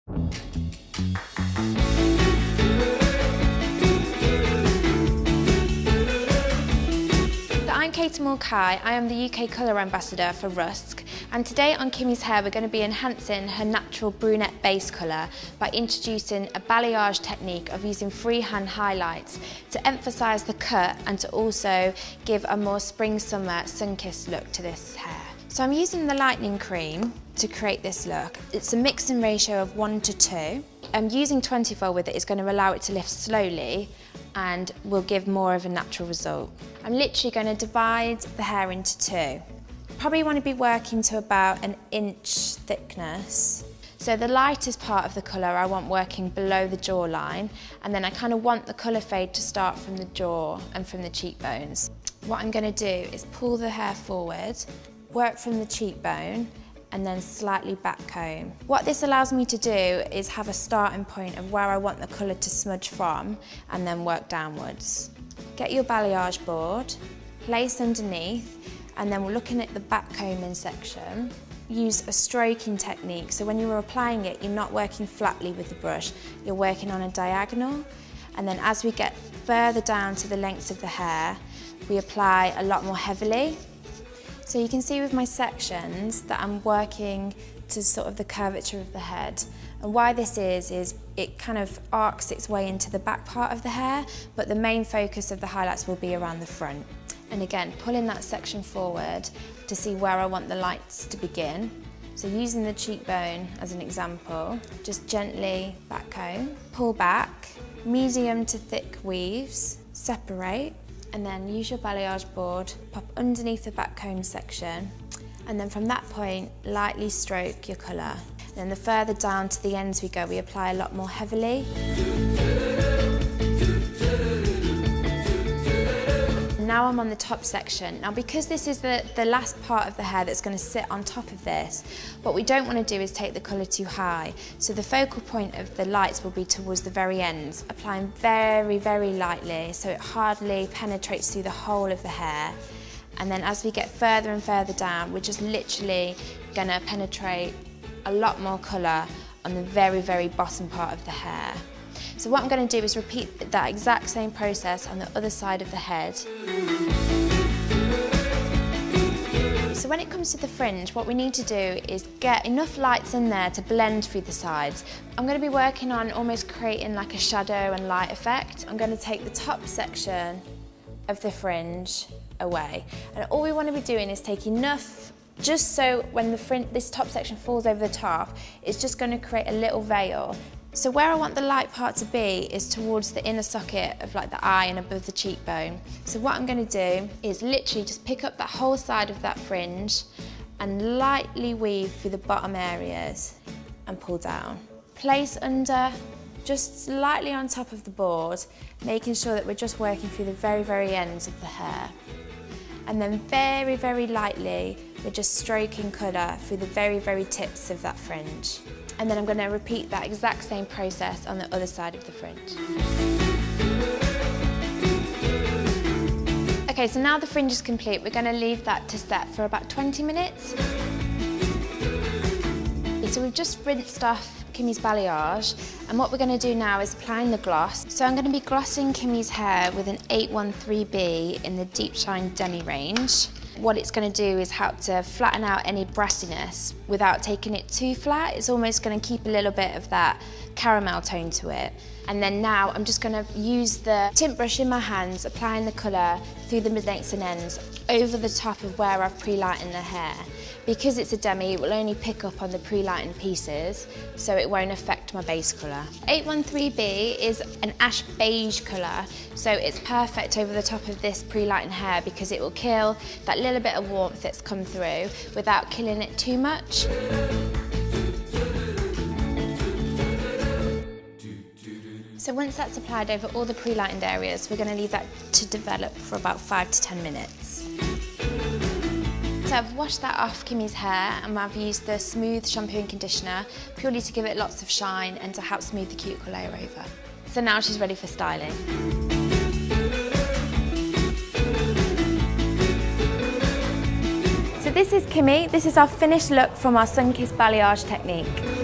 I'm Kate Kai. I am the UK Colour Ambassador for Rusk, and today on Kimmy's hair we're going to be enhancing her natural brunette base colour by introducing a balayage technique of using freehand highlights to emphasise the cut and to also give a more spring-summer sun-kissed look to this hair. So I'm using the lightening cream to create this look. It's a mixing ratio of 1:2. Using 24 with it is going to allow it to lift slowly and will give more of a natural result. I'm literally going to divide the hair into two. Probably want to be working to about 1 inch thickness. So the lightest part of the colour I want working below the jawline, and then I kind of want the colour fade to start from the jaw and from the cheekbones. What I'm going to do is pull the hair forward, work from the cheekbone, and then slightly back comb. What this allows me to do is have a starting point of where I want the colour to smudge from and then work downwards. Get your balayage board, place underneath, and then we're looking at the back combing section. Use a stroking technique, so when you're applying it, you're not working flatly with the brush, you're working on a diagonal. And then as we get further down to the lengths of the hair, we apply a lot more heavily. So you can see with my sections that I'm working to sort of the curvature of the head. And why this is it kind of arcs its way into the back part of the hair, but the main focus of the highlights will be around the front. And again, pulling that section forward to see where I want the lights to begin. So using the cheekbone as an example, just gently back comb, pull back, medium to thick weaves, separate, and then use your balayage board, pop underneath the back comb section, and then from that point, lightly stroke your colour. And then the further down to the ends we go, we apply a lot more heavily. Now I'm on the top section. Now because this is the last part of the hair that's going to sit on top of this, what we don't want to do is take the colour too high. So the focal point of the lights will be towards the very ends, applying very, very lightly so it hardly penetrates through the whole of the hair. And then as we get further and further down, we're just literally going to penetrate a lot more colour on the very, very bottom part of the hair. So what I'm going to do is repeat that exact same process on the other side of the head. So when it comes to the fringe, what we need to do is get enough lights in there to blend through the sides. I'm going to be working on almost creating like a shadow and light effect. I'm going to take the top section of the fringe away. And all we want to be doing is take enough, just so when this top section falls over the top, it's just going to create a little veil. So where I want the light part to be is towards the inner socket of like the eye and above the cheekbone. So what I'm going to do is literally just pick up that whole side of that fringe and lightly weave through the bottom areas and pull down. Place under, just slightly on top of the board, making sure that we're just working through the very, very ends of the hair. And then very, very lightly, we're just stroking colour through the very, very tips of that fringe. And then I'm going to repeat that exact same process on the other side of the fringe. Okay, so now the fringe is complete, we're going to leave that to set for about 20 minutes. So we've just rinsed off Kimmy's balayage, and what we're going to do now is applying the gloss. So I'm going to be glossing Kimmy's hair with an 813B in the Deep Shine Demi range. What it's going to do is help to flatten out any brassiness without taking it too flat. It's almost going to keep a little bit of that caramel tone to it. And then now I'm just going to use the tint brush in my hands, applying the colour through the mid-lengths and ends over the top of where I've pre-lightened the hair. Because it's a demi, it will only pick up on the pre-lightened pieces, so it won't affect my base colour. 813B is an ash beige colour, so it's perfect over the top of this pre-lightened hair because it will kill that little bit of warmth that's come through without killing it too much. So once that's applied over all the pre-lightened areas, we're going to leave that to develop for about 5 to 10 minutes. So I've washed that off Kimmy's hair and I've used the smooth shampoo and conditioner purely to give it lots of shine and to help smooth the cuticle layer over. So now she's ready for styling. So this is Kimmy. This is our finished look from our sun-kissed balayage technique.